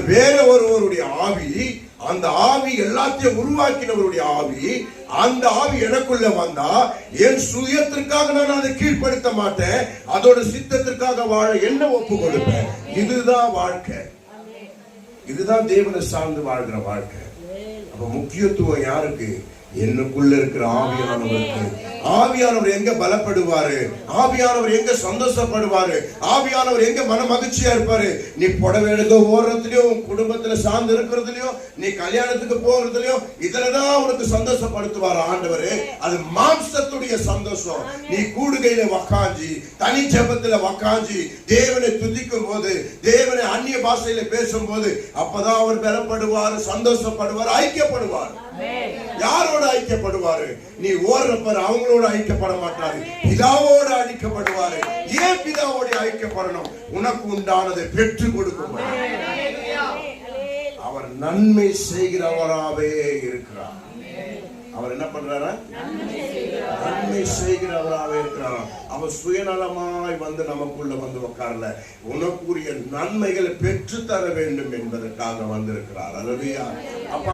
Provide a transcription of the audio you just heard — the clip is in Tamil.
வேற ஒருவருடைய ஆவி, அந்த ஆவி எல்லாத்தையும் உருவாக்கினவருடைய ஆவி, அந்த ஆவி எனக்குள்ள வந்தா என் சுயத்திற்காக நான் அதை கீழ்ப்படுத்த மாட்டேன், அதோட சித்தத்திற்காக வாழ என்ன ஒப்பு கொடுப்பேன். இதுதான் வாழ்க்கை, இதுதான் தேவனை சார்ந்து வாழ்கிற வாழ்க்கை. அப்ப முக்கியத்துவம் யாருக்கு? என்னுக்குள்ள இருக்கிற ஆவியானவருக்கு. ஆவியானவர் எங்க பலப்படுவாரு, ஆவியானவர் எங்க சந்தோஷப்படுவாரு, ஆவியானவர் எங்க மன மகிழ்ச்சியா இருப்பாரு. நீ புடவை எடுக்க ஓடுறதுலயும், குடும்பத்துல சார்ந்து இருக்கிறதுலயும், நீ கல்யாணத்துக்கு போறதுலயும், இதுலதான் உனக்கு சந்தோஷப்படுத்துவார் ஆண்டவரு. அது மாம்சத்துடைய சந்தோஷம். நீ கூடுகையில உக்காஞ்சி, தனி ஜெபத்துல உக்காஞ்சி தேவனை துதிக்கும் போது, தேவனை அந்நிய பாஷையில பேசும் போது, அப்பதான் அவர் பலப்படுவார், சந்தோஷப்படுவார், ஐக்கியப்படுவார். யாரோட ஐக்கியப்படுவாரு? நீ ஓடுறப்ப அவங்களோட ஐக்கியப்பட மாட்டாரு, பிதாவோட ஐக்கியப்படுவாரு. ஏன் பிதாவோட ஐக்கியப்படணும்? உனக்கு உண்டானதை பெற்று கொடுக்கும். அவர் நன்மை செய்கிறவராகவே இருக்கிறார். அவர் என்ன பண்றாரா? நன்மை செய்கிறவராகவே இருக்கிறார். அவர் சுயநலமாய் வந்து நமக்குள்ள வந்து உட்கார்ல, உனக்குரிய நன்மைகளை பெற்று தர வேண்டும் என்பதற்காக வந்திருக்கிறார். அல்லேலூயா.